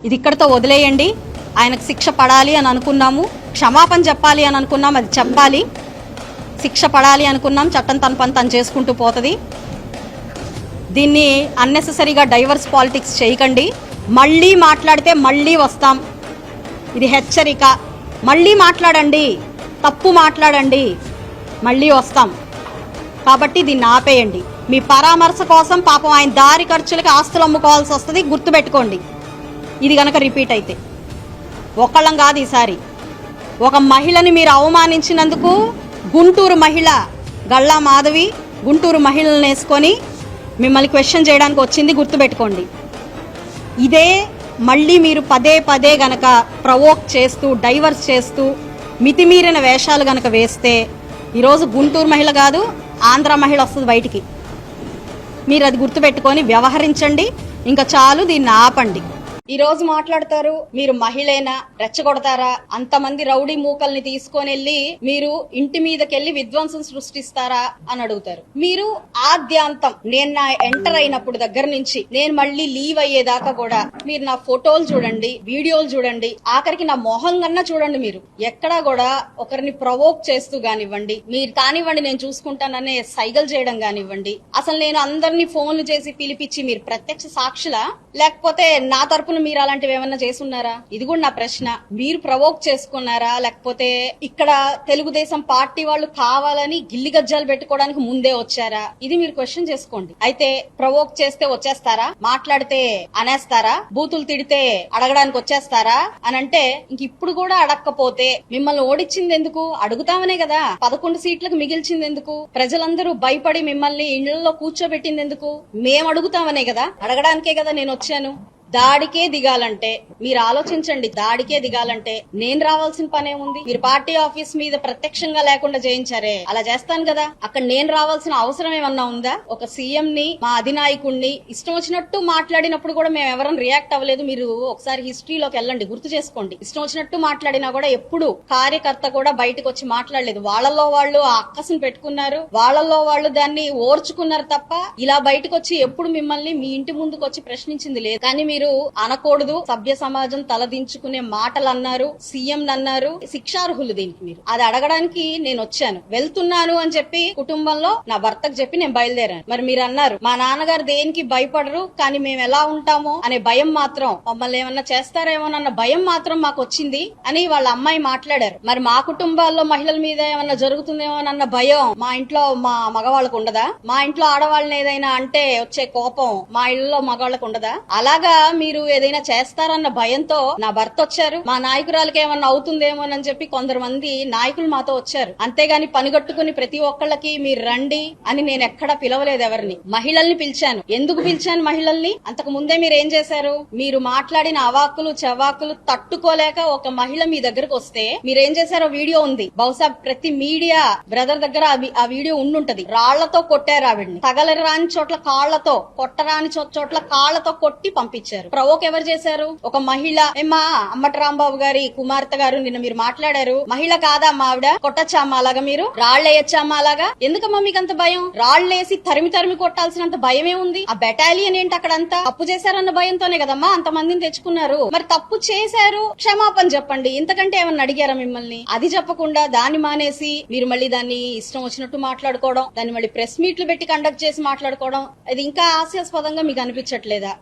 ఇది ఇక్కడతో వదిలేయండి. ఆయనకు శిక్ష పడాలి అని అనుకున్నాము, క్షమాపణ చెప్పాలి అని అనుకున్నాం, అది చెప్పాలి. శిక్ష పడాలి అనుకున్నాం, చట్టం తన పని తను చేసుకుంటూ పోతుంది. దీన్ని అన్నెసెసరీగా డైవర్స్ పాలిటిక్స్ చేయకండి. మళ్ళీ మాట్లాడితే మళ్ళీ వస్తాం, ఇది హెచ్చరిక. మళ్ళీ మాట్లాడండి, తప్పు మాట్లాడండి, మళ్ళీ వస్తాం. కాబట్టి దీన్ని ఆపేయండి. మీ పరామర్శ కోసం పాపం ఆయన దారి ఖర్చులకి ఆస్తులు అమ్ముకోవాల్సి వస్తుంది, గుర్తుపెట్టుకోండి. ఇది గనక రిపీట్ అయితే ఒకళ్ళం కాదు, ఈసారి ఒక మహిళని మీరు అవమానించినందుకు గుంటూరు మహిళ గల్లా మాధవి గుంటూరు మహిళలను వేసుకొని మిమ్మల్ని క్వశ్చన్ చేయడానికి వచ్చింది, గుర్తుపెట్టుకోండి. ఇదే మళ్ళీ మీరు పదే పదే గనక ప్రవోక్ చేస్తూ డైవర్స్ చేస్తూ మితిమీరిన వేషాలు గనక వేస్తే ఈరోజు గుంటూరు మహిళ కాదు, ఆంధ్ర మహిళ వస్తుంది బయటికి. మీరు అది గుర్తుపెట్టుకొని వ్యవహరించండి. ఇంకా చాలు, దీన్ని ఆపండి. ఈ రోజు మాట్లాడతారు, మీరు మహిళేనా, రెచ్చగొడతారా, అంతమంది రౌడీ మూకల్ని తీసుకొని వెళ్ళి మీరు ఇంటి మీదకెళ్లి విధ్వంసం సృష్టిస్తారా అని అడుగుతారు. మీరు ఆద్యాంతం నేను నా ఎంటర్ అయినప్పుడు దగ్గర నుంచి నేను మళ్ళీ లీవ్ అయ్యేదాకా కూడా మీరు నా ఫోటోలు చూడండి, వీడియోలు చూడండి, ఆఖరికి నా మొహం కన్నా చూడండి. మీరు ఎక్కడా కూడా ఒకరిని ప్రవోక్ చేస్తూ కానివ్వండి, మీరు కానివ్వండి నేను చూసుకుంటాననే సైగలు చేయడం కానివ్వండి, అసలు నేను అందరినీ ఫోన్లు చేసి పిలిపించి మీరు ప్రత్యక్ష సాక్షులా, లేకపోతే నా తరపున మీరు అలాంటివి ఏమన్నా చేసున్నారా? ఇది కూడా నా ప్రశ్న. మీరు ప్రవోక్ చేసుకున్నారా, లేకపోతే ఇక్కడ తెలుగుదేశం పార్టీ వాళ్ళు కావాలని గిల్లి గజ్జాలు పెట్టుకోవడానికి ముందే వచ్చారా? ఇది మీరు క్వశ్చన్ చేసుకోండి. అయితే ప్రవోక్ చేస్తే వచ్చేస్తారా, మాట్లాడితే అనేస్తారా, బూతులు తిడితే అడగడానికి వచ్చేస్తారా అని అంటే ఇంక ఇప్పుడు కూడా అడగకపోతే మిమ్మల్ని ఓడించింది ఎందుకు? అడుగుతామనే కదా. 11 సీట్లకు మిగిల్చింది ఎందుకు? ప్రజలందరూ భయపడి మిమ్మల్ని ఇళ్లలో కూర్చోబెట్టింది ఎందుకు? మేము అడుగుతామనే కదా, అడగడానికే కదా నేను వచ్చాను. దాడికే దిగాలంటే మీరు ఆలోచించండి. దాడికే దిగాలంటే నేను రావాల్సిన పనే ఉంది? మీరు పార్టీ ఆఫీస్ మీద ప్రత్యక్షంగా లేకుండా చేయించారే, అలా చేస్తాను కదా. అక్కడ నేను రావాల్సిన అవసరం ఏమన్నా ఉందా? ఒక సీఎం ని, మా అధినాయకుడిని ఇష్టం వచ్చినట్టు మాట్లాడినప్పుడు కూడా మేము ఎవరం రియాక్ట్ అవ్వలేదు. మీరు ఒకసారి హిస్టరీలోకి వెళ్ళండి, గుర్తు చేసుకోండి. ఇష్టం వచ్చినట్టు మాట్లాడినా కూడా ఎప్పుడు కార్యకర్త కూడా బయటకు వచ్చి మాట్లాడలేదు. వాళ్ళల్లో వాళ్ళు ఆ అక్కసును పెట్టుకున్నారు, వాళ్ళల్లో వాళ్ళు దాన్ని ఓర్చుకున్నారు తప్ప ఇలా బయటకు వచ్చి ఎప్పుడు మిమ్మల్ని మీ ఇంటి ముందుకు వచ్చి ప్రశ్నించింది లేదు. కానీ మీరు అనకూడదు, సభ్య సమాజం తలదించుకునే మాటలు అన్నారు, సీఎం అన్నారు, శిక్షార్హులు దీనికి. మీరు అది అడగడానికి నేను వచ్చాను. వెళ్తున్నాను అని చెప్పి కుటుంబంలో నా భర్తకు చెప్పి నేను బయలుదేరాను. మరి మీరు అన్నారు మా నాన్నగారు దేనికి భయపడరు, కానీ మేము ఎలా ఉంటామో అనే భయం మాత్రం, మమ్మల్ని ఏమన్నా చేస్తారేమోనన్న భయం మాత్రం మాకు వచ్చింది అని వాళ్ళ అమ్మాయి మాట్లాడారు. మరి మా కుటుంబాల్లో మహిళల మీద ఏమన్నా జరుగుతుందేమోనన్న భయం మా ఇంట్లో మా మగవాళ్ళకు ఉండదా? మా ఇంట్లో ఆడవాళ్ళని ఏదైనా అంటే వచ్చే కోపం మా ఇళ్లలో మగవాళ్ళకు ఉండదా? అలాగా మీరు ఏదైనా చేస్తారన్న భయంతో నా భర్త వచ్చారు. మా నాయకురాలకి ఏమన్నా అవుతుందేమోనని చెప్పి కొందరు మంది నాయకులు మాతో వచ్చారు. అంతేగాని పనిగట్టుకుని ప్రతి ఒక్కళ్ళకి మీరు రండి అని నేను ఎక్కడా పిలవలేదు ఎవరిని. మహిళల్ని పిలిచాను. ఎందుకు పిలిచాను మహిళల్ని? అంతకు ముందే మీరు ఏం చేశారు? మీరు మాట్లాడిన అవాక్కులు చవాకులు తట్టుకోలేక ఒక మహిళ మీ దగ్గరకు వస్తే మీరేం చేశారో వీడియో ఉంది. బహుశా ప్రతి మీడియా బ్రదర్ దగ్గర ఆ వీడియో ఉండుంటది. రాళ్లతో కొట్టారు ఆవిడ్ని, తగలరాని చోట్ల కాళ్లతో, కొట్టరాని చోట్ల కాళ్లతో కొట్టి పంపించారు. ప్రవోక్ ఎవరు చేశారు? ఒక మహిళ. ఏమ్మా అమ్మటి రాంబాబు గారి కుమార్తె గారు నిన్న మీరు మాట్లాడారు, మహిళ కాదా అమ్మా ఆవిడ, కొట్టచ్చా అమ్మా అలాగా, మీరు రాళ్లేయచ్చా అమ్మా అలాగా? ఎందుకమ్మా మీకు అంత భయం? రాళ్లేసి తరిమి తరిమి కొట్టాల్సినంత భయమే ఉంది? ఆ బెటాలియన్ ఏంటి అక్కడంతా? తప్పు చేశారన్న భయంతోనే కదమ్మా అంత మందిని తెచ్చుకున్నారు. మరి తప్పు చేశారు, క్షమాపణ చెప్పండి. ఇంతకంటే ఏమన్నా అడిగారా మిమ్మల్ని? అది చెప్పకుండా దాన్ని మానేసి మీరు మళ్ళీ దాన్ని ఇష్టం వచ్చినట్టు మాట్లాడుకోవడం, దాన్ని మళ్ళీ ప్రెస్ మీట్లు పెట్టి కండక్ట్ చేసి మాట్లాడుకోవడం, అది ఇంకా హాస్యాస్పదంగా మీకు అనిపించట్లేదా?